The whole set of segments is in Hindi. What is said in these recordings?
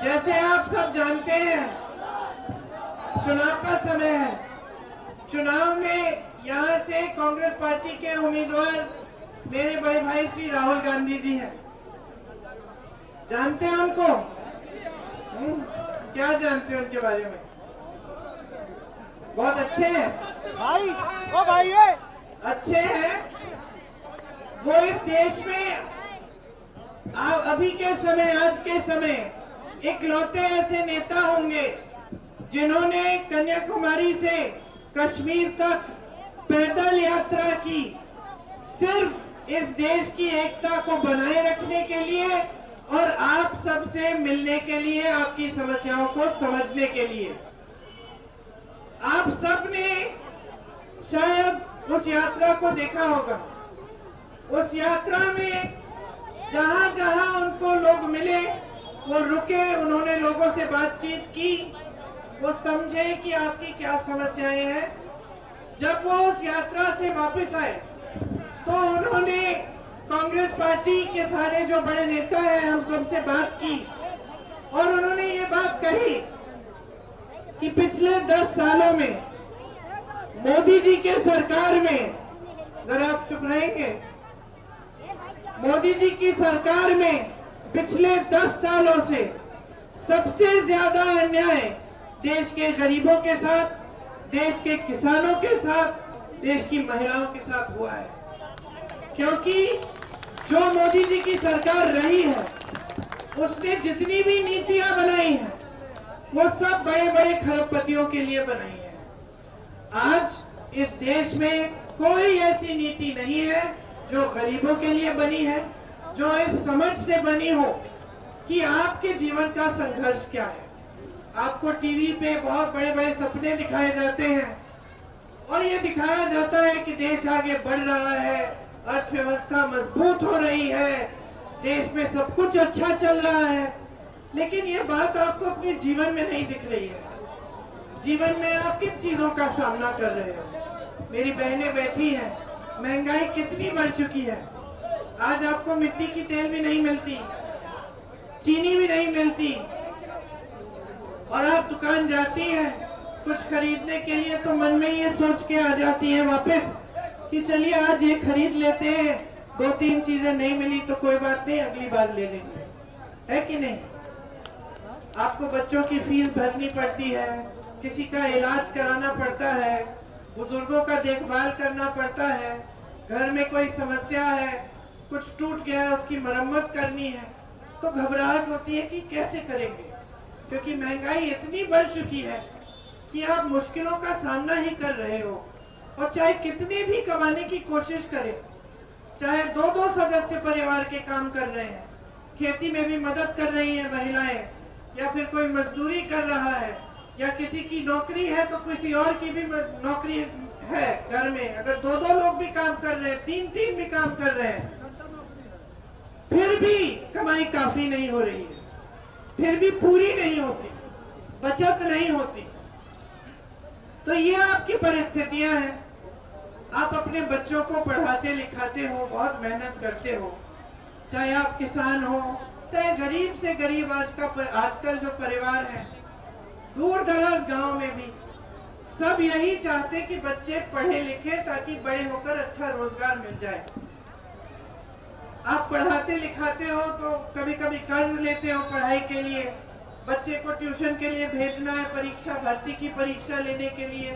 जैसे आप सब जानते हैं, चुनाव का समय है। चुनाव में यहाँ से कांग्रेस पार्टी के उम्मीदवार मेरे बड़े भाई श्री राहुल गांधी जी हैं। जानते हैं उनको? क्या जानते हैं उनके बारे में? बहुत अच्छे हैं भाई, ओ भाई अच्छे हैं। वो इस देश में अभी के समय, आज के समय इकलौते ऐसे नेता होंगे जिन्होंने कन्याकुमारी से कश्मीर तक पैदल यात्रा की, सिर्फ इस देश की एकता को बनाए रखने के लिए और आप सबसे मिलने के लिए, आपकी समस्याओं को समझने के लिए। आप सबने शायद उस यात्रा को देखा होगा। उस यात्रा में जहां जहां उनको लोग मिले वो रुके, उन्होंने लोगों से बातचीत की, वो समझे कि आपकी क्या समस्याएं हैं। जब वो उस यात्रा से वापस आए तो उन्होंने कांग्रेस पार्टी के सारे जो बड़े नेता हैं, हम सबसे बात की और उन्होंने ये बात कही कि पिछले 10 सालों में मोदी जी के सरकार में, जरा आप चुप रहेंगे, मोदी जी की सरकार में पिछले 10 सालों से सबसे ज्यादा अन्याय देश के गरीबों के साथ, देश के किसानों के साथ, देश की महिलाओं के साथ हुआ है। क्योंकि जो मोदी जी की सरकार रही है, उसने जितनी भी नीतियां बनाई हैं वो सब बड़े बड़े खरबपतियों के लिए बनाई है। आज इस देश में कोई ऐसी नीति नहीं है जो गरीबों के लिए बनी है, जो इस समझ से बनी हो कि आपके जीवन का संघर्ष क्या है। आपको टीवी पे बहुत बड़े बड़े सपने दिखाए जाते हैं और ये दिखाया जाता है कि देश आगे बढ़ रहा है, अर्थव्यवस्था मजबूत हो रही है, देश में सब कुछ अच्छा चल रहा है, लेकिन ये बात आपको अपने जीवन में नहीं दिख रही है। जीवन में आप किन चीजों का सामना कर रहे हो? मेरी बहनें बैठी हैं, महंगाई कितनी बढ़ चुकी है। आज आपको मिट्टी की तेल भी नहीं मिलती, चीनी भी नहीं मिलती, और आप दुकान जाती हैं कुछ खरीदने के लिए तो मन में ये सोच के आ जाती है वापस कि चलिए आज ये खरीद लेते हैं, 2-3 चीजें नहीं मिली तो कोई बात नहीं, अगली बार ले लेंगे, है कि नहीं? आपको बच्चों की फीस भरनी पड़ती है, किसी का इलाज कराना पड़ता है, बुजुर्गों का देखभाल करना पड़ता है, घर में कोई समस्या है, कुछ टूट गया है, उसकी मरम्मत करनी है, तो घबराहट होती है कि कैसे करेंगे, क्योंकि महंगाई इतनी बढ़ चुकी है कि आप मुश्किलों का सामना ही कर रहे हो। और चाहे कितनी भी कमाने की कोशिश करें, चाहे 2-2 सदस्य परिवार के काम कर रहे हैं, खेती में भी मदद कर रही है महिलाएं, या फिर कोई मजदूरी कर रहा है, या किसी की नौकरी है तो किसी और की भी नौकरी है घर में, अगर 2-2 लोग भी काम कर रहे हैं, 3-3 भी काम कर रहे हैं, फिर भी कमाई काफी नहीं हो रही है, फिर भी पूरी नहीं होती, बचत नहीं होती। तो ये आपकी परिस्थितियां हैं। आप अपने बच्चों को पढ़ाते लिखाते हो, बहुत मेहनत करते हो, चाहे आप किसान हो, चाहे गरीब से गरीब आजकल जो परिवार है, दूर दराज गांव में भी सब यही चाहते कि बच्चे पढ़े लिखे ताकि बड़े होकर अच्छा रोजगार मिल जाए। आप पढ़ाते लिखाते हो तो कभी कभी कर्ज लेते हो पढ़ाई के लिए, बच्चे को ट्यूशन के लिए भेजना है, परीक्षा, भर्ती की परीक्षा लेने के लिए,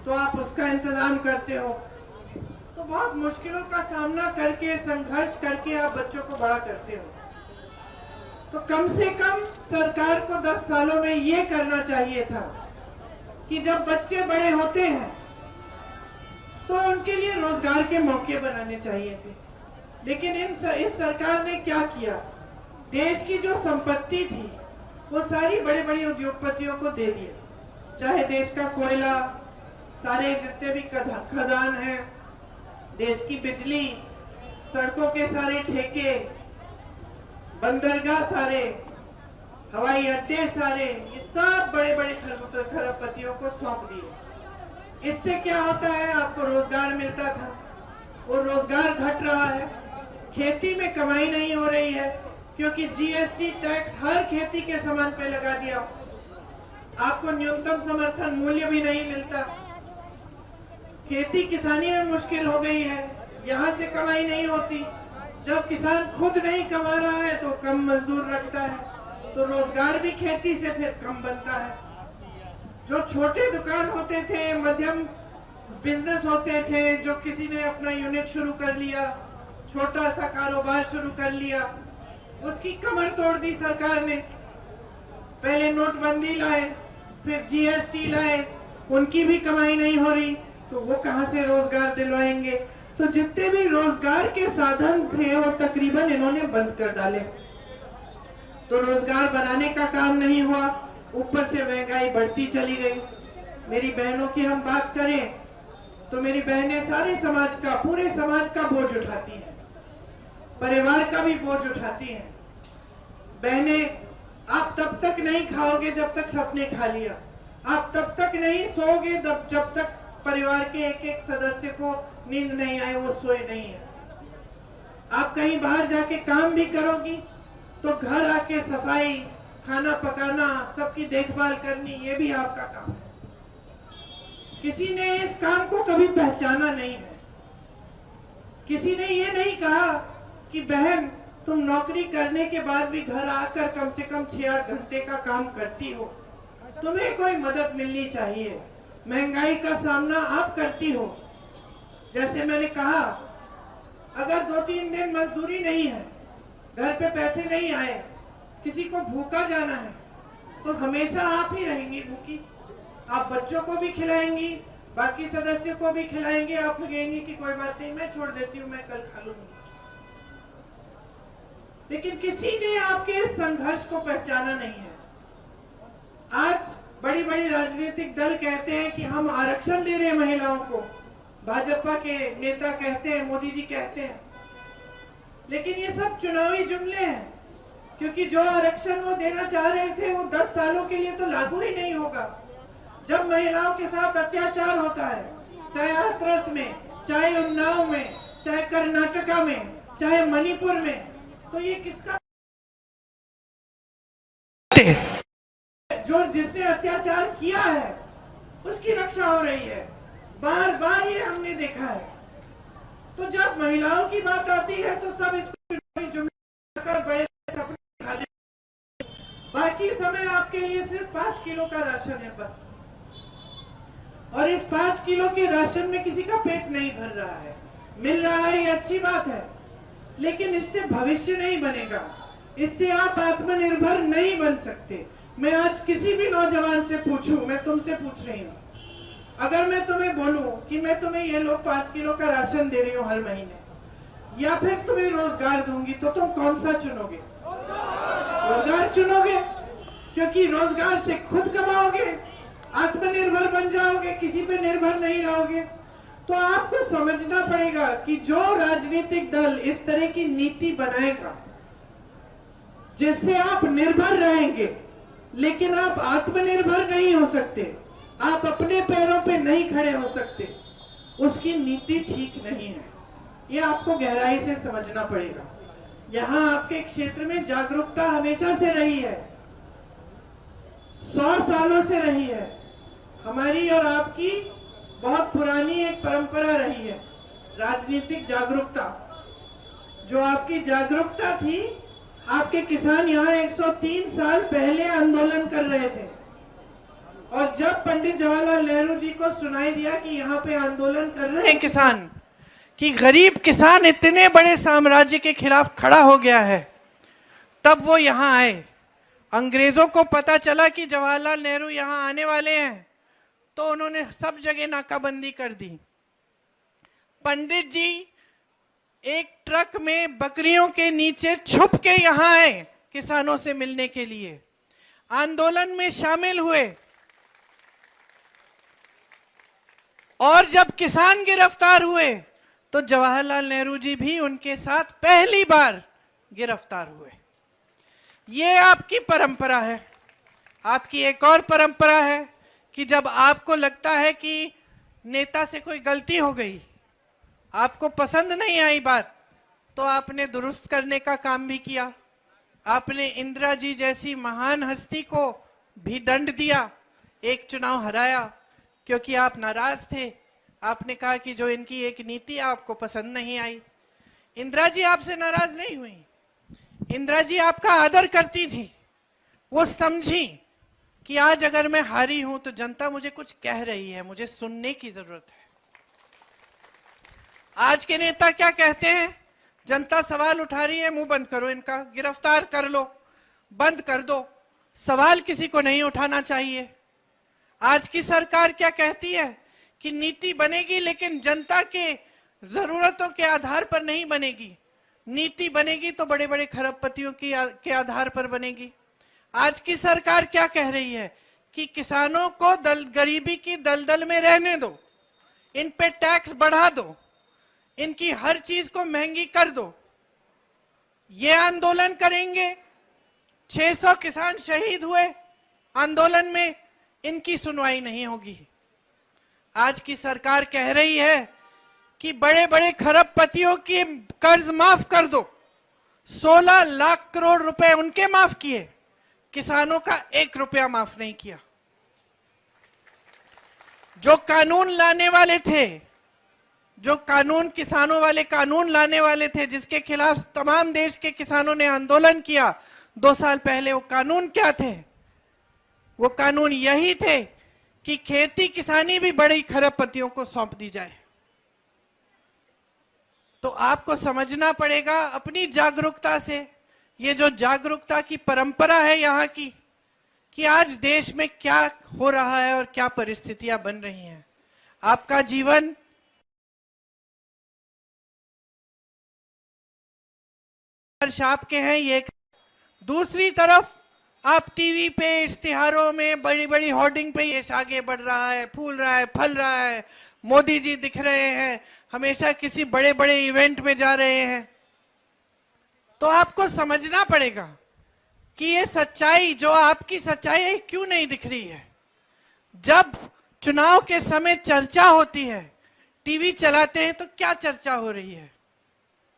तो आप उसका इंतजाम करते हो। तो बहुत मुश्किलों का सामना करके, संघर्ष करके आप बच्चों को बड़ा करते हो। तो कम से कम सरकार को 10 सालों में ये करना चाहिए था कि जब बच्चे बड़े होते हैं तो उनके लिए रोजगार के मौके बनाने चाहिए थे। लेकिन इस सरकार ने क्या किया? देश की जो संपत्ति थी वो सारी बड़े बड़े उद्योगपतियों को दे दिया, चाहे देश का कोयला, सारे जितने भी खदान हैं, देश की बिजली, सड़कों के सारे ठेके, बंदरगाह सारे, हवाई अड्डे सारे, ये सब बड़े बड़े खरबपतियों को सौंप दिए। इससे क्या होता है? आपको रोजगार मिलता था, वो रोजगार घट रहा है, खेती में कमाई नहीं हो रही है, क्योंकि जीएसटी टैक्स हर खेती के सामान पे लगा दिया। आपको न्यूनतम समर्थन मूल्य भी नहीं मिलता। खेती किसानी में मुश्किल हो गई है, यहाँ से कमाई नहीं होती। जब किसान खुद नहीं कमा रहा है तो कम मजदूर रखता है, तो रोजगार भी खेती से फिर कम बनता है। जो छोटे दुकान होते थे, मध्यम बिजनेस होते थे, जो किसी ने अपना यूनिट शुरू कर लिया, छोटा सा कारोबार शुरू कर लिया, उसकी कमर तोड़ दी सरकार ने। पहले नोटबंदी लाए, फिर जीएसटी लाए, उनकी भी कमाई नहीं हो रही, तो वो कहां से रोजगार दिलवाएंगे। तो जितने भी रोजगार के साधन थे वो तकरीबन इन्होंने बंद कर डाले। तो रोजगार बनाने का काम नहीं हुआ, ऊपर से महंगाई बढ़ती चली गई। मेरी बहनों की हम बात करें तो मेरी बहनें सारे समाज का, पूरे समाज का बोझ उठाती हैं, परिवार का भी बोझ उठाती हैं। बहनें, आप तब तक नहीं खाओगे जब तक सबने खा लिया। आप तब तक नहीं सोओगे जब तक परिवार के एक एक सदस्य को नींद नहीं आए, वो सोए नहीं है। आप कहीं बाहर जाके काम भी करोगी तो घर आके सफाई, खाना पकाना, सबकी देखभाल करनी, ये भी आपका काम है। किसी ने इस काम को कभी पहचाना नहीं है। किसी ने ये नहीं कहा कि बहन तुम नौकरी करने के बाद भी घर आकर कम से कम 6-8 घंटे का काम करती हो, तुम्हें कोई मदद मिलनी चाहिए। महंगाई का सामना आप करती हो। जैसे मैंने कहा, अगर 2-3 दिन मजदूरी नहीं है, घर पे पैसे नहीं आए, किसी को भूखा जाना है, तो हमेशा आप ही रहेंगी भूखी। आप बच्चों को भी खिलाएंगी, बाकी सदस्यों को भी खिलाएंगे। आप कहेंगी कि कोई बात नहीं, मैं छोड़ देती हूँ, मैं कल खा लूंगी। लेकिन किसी ने आपके इस संघर्ष को पहचाना नहीं है। आज बड़ी बड़ी राजनीतिक दल कहते हैं कि हम आरक्षण दे रहे हैं महिलाओं को, भाजपा के नेता कहते हैं, मोदी जी कहते हैं, लेकिन ये सब चुनावी जुमले हैं। क्योंकि जो आरक्षण वो देना चाह रहे थे वो 10 सालों के लिए तो लागू ही नहीं होगा। जब महिलाओं के साथ अत्याचार होता है, चाहे हाथरस में, चाहे उन्नाव में, चाहे कर्नाटका में, चाहे मणिपुर में, तो ये किसका, जो जिसने अत्याचार किया है उसकी रक्षा हो रही है। बार बार ये हमने देखा है। तो जब महिलाओं की बात आती है तो सब इसको जुमला कर बड़े सपने दिखाते हैं। बाकी समय आपके लिए सिर्फ 5 किलो का राशन है बस, और इस 5 किलो के राशन में किसी का पेट नहीं भर रहा है। मिल रहा है, ये अच्छी बात है, लेकिन इससे भविष्य नहीं बनेगा, इससे आप आत्मनिर्भर नहीं बन सकते। मैं आज किसी भी नौजवान से पूछूं, मैं तुमसे पूछ रही हूँ, अगर मैं तुम्हें बोलूं कि मैं तुम्हें ये लो 5 किलो का राशन दे रही हूँ हर महीने, या फिर तुम्हें रोजगार दूंगी, तो तुम कौन सा चुनोगे? रोजगार चुनोगे, क्योंकि रोजगार से खुद कमाओगे, आत्मनिर्भर बन जाओगे, किसी पे निर्भर नहीं रहोगे। तो आपको समझना पड़ेगा कि जो राजनीतिक दल इस तरह की नीति बनाएगा जिससे आप निर्भर रहेंगे लेकिन आप आत्मनिर्भर नहीं हो सकते, आप अपने पैरों पे नहीं खड़े हो सकते, उसकी नीति ठीक नहीं है। ये आपको गहराई से समझना पड़ेगा। यहाँ आपके क्षेत्र में जागरूकता हमेशा से रही है, 100 सालों से रही है। हमारी और आपकी बहुत पुरानी एक परंपरा रही है, राजनीतिक जागरूकता। जो आपकी जागरूकता थी, आपके किसान यहाँ 103 साल पहले आंदोलन कर रहे थे, और जब पंडित जवाहरलाल नेहरू जी को सुनाई दिया कि यहाँ पे आंदोलन कर रहे हैं किसान, कि गरीब किसान इतने बड़े साम्राज्य के खिलाफ खड़ा हो गया है, तब वो यहाँ आए। अंग्रेजों को पता चला कि जवाहरलाल नेहरू यहाँ आने वाले हैं, तो उन्होंने सब जगह नाकाबंदी कर दी। पंडित जी एक ट्रक में बकरियों के नीचे छुप के यहाँ आए किसानों से मिलने के लिए, आंदोलन में शामिल हुए, और जब किसान गिरफ्तार हुए तो जवाहरलाल नेहरू जी भी उनके साथ पहली बार गिरफ्तार हुए। ये आपकी परंपरा है। आपकी एक और परंपरा है कि जब आपको लगता है कि नेता से कोई गलती हो गई, आपको पसंद नहीं आई बात, तो आपने दुरुस्त करने का काम भी किया। आपने इंदिरा जी जैसी महान हस्ती को भी दंड दिया, एक चुनाव हराया क्योंकि आप नाराज थे। आपने कहा कि जो इनकी एक नीति आपको पसंद नहीं आई। इंदिरा जी आपसे नाराज नहीं हुई, इंदिरा जी आपका आदर करती थी। वो समझी कि आज अगर मैं हारी हूं तो जनता मुझे कुछ कह रही है, मुझे सुनने की जरूरत है। आज के नेता क्या कहते हैं? जनता सवाल उठा रही है, मुंह बंद करो इनका, गिरफ्तार कर लो, बंद कर दो, सवाल किसी को नहीं उठाना चाहिए। आज की सरकार क्या कहती है कि नीति बनेगी लेकिन जनता के जरूरतों के आधार पर नहीं बनेगी। नीति बनेगी तो बड़े बड़े खरबपतियों के आधार पर बनेगी। आज की सरकार क्या कह रही है कि किसानों को गरीबी की दलदल में रहने दो, इन पे टैक्स बढ़ा दो, इनकी हर चीज को महंगी कर दो। ये आंदोलन करेंगे। 600 किसान शहीद हुए आंदोलन में, इनकी सुनवाई नहीं होगी। आज की सरकार कह रही है कि बड़े बड़े खरबपतियों की कर्ज माफ कर दो। 16 लाख करोड़ रुपए उनके माफ किए, किसानों का 1 रुपया माफ नहीं किया। जो कानून लाने वाले थे, जो कानून किसानों वाले कानून लाने वाले थे, जिसके खिलाफ तमाम देश के किसानों ने आंदोलन किया 2 साल पहले, वो कानून क्या थे? वो कानून यही थे कि खेती किसानी भी बड़ी खरबपतियों को सौंप दी जाए। तो आपको समझना पड़ेगा अपनी जागरूकता से, ये जो जागरूकता की परंपरा है यहाँ की, कि आज देश में क्या हो रहा है और क्या परिस्थितियां बन रही हैं। आपका जीवन आपके हैं, ये दूसरी तरफ आप टीवी पे, इश्तिहारों में, बड़ी बड़ी होर्डिंग पे देश आगे बढ़ रहा है, फूल रहा है, फल रहा है, मोदी जी दिख रहे हैं, हमेशा किसी बड़े बड़े इवेंट में जा रहे हैं। तो आपको समझना पड़ेगा कि ये सच्चाई, जो आपकी सच्चाई है, क्यों नहीं दिख रही है। जब चुनाव के समय चर्चा होती है, टीवी चलाते हैं, तो क्या चर्चा हो रही है?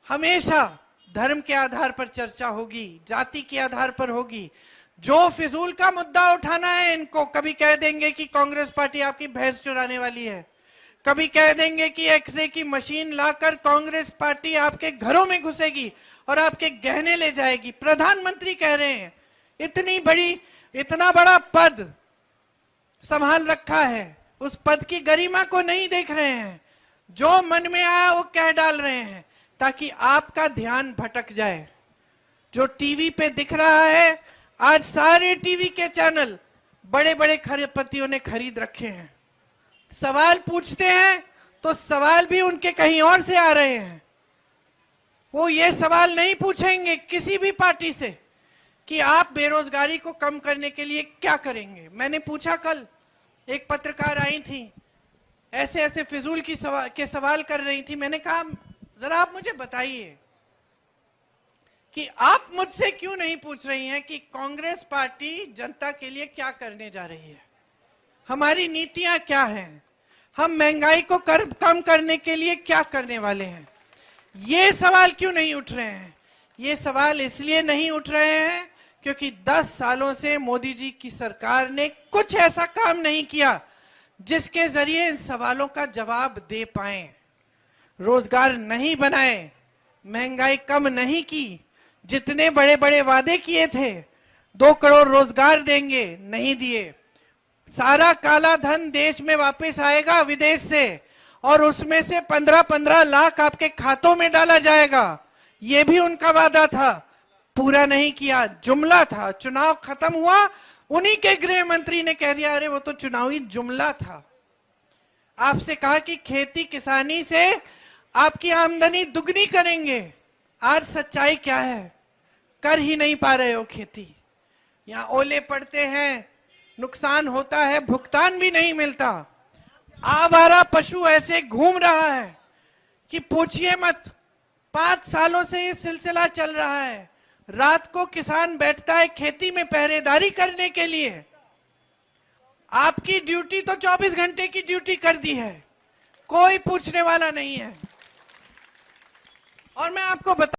हमेशा धर्म के आधार पर चर्चा होगी, जाति के आधार पर होगी। जो फिजूल का मुद्दा उठाना है इनको, कभी कह देंगे कि कांग्रेस पार्टी आपकी भैंस चुराने वाली है, कभी कह देंगे कि एक्सरे की मशीन लाकर कांग्रेस पार्टी आपके घरों में घुसेगी और आपके गहने ले जाएगी। प्रधानमंत्री कह रहे हैं, इतना बड़ा पद संभाल रखा है, उस पद की गरिमा को नहीं देख रहे हैं, जो मन में आया वो कह डाल रहे हैं ताकि आपका ध्यान भटक जाए। जो टीवी पे दिख रहा है, आज सारे टीवी के चैनल बड़े बड़े खरबपतियों ने खरीद रखे हैं। सवाल पूछते हैं तो सवाल भी उनके कहीं और से आ रहे हैं। वो ये सवाल नहीं पूछेंगे किसी भी पार्टी से कि आप बेरोजगारी को कम करने के लिए क्या करेंगे। मैंने पूछा, कल एक पत्रकार आई थी, ऐसे ऐसे फिजूल के सवाल कर रही थी। मैंने कहा, जरा आप मुझे बताइए कि आप मुझसे क्यों नहीं पूछ रही हैं कि कांग्रेस पार्टी जनता के लिए क्या करने जा रही है, हमारी नीतियां क्या हैं, हम महंगाई को कम करने के लिए क्या करने वाले हैं। ये सवाल क्यों नहीं उठ रहे हैं? ये सवाल इसलिए नहीं उठ रहे हैं क्योंकि 10 सालों से मोदी जी की सरकार ने कुछ ऐसा काम नहीं किया जिसके जरिए इन सवालों का जवाब दे पाए। रोजगार नहीं बनाए, महंगाई कम नहीं की, जितने बड़े बड़े वादे किए थे, 2 करोड़ रोजगार देंगे, नहीं दिए। सारा काला धन देश में वापस आएगा विदेश से और उसमें से 15-15 लाख आपके खातों में डाला जाएगा, ये भी उनका वादा था, पूरा नहीं किया, जुमला था। चुनाव खत्म हुआ, उन्हीं के गृह मंत्री ने कह दिया, अरे वो तो चुनावी जुमला था। आपसे कहा कि खेती किसानी से आपकी आमदनी दुगनी करेंगे। आज सच्चाई क्या है? कर ही नहीं पा रहे हो खेती। यहाँ ओले पड़ते हैं, नुकसान होता है, भुगतान भी नहीं मिलता। आवारा पशु ऐसे घूम रहा है कि पूछिए मत। 5 सालों से ये सिलसिला चल रहा है। रात को किसान बैठता है खेती में पहरेदारी करने के लिए। आपकी ड्यूटी तो 24 घंटे की ड्यूटी कर दी है, कोई पूछने वाला नहीं है। और मैं आपको बता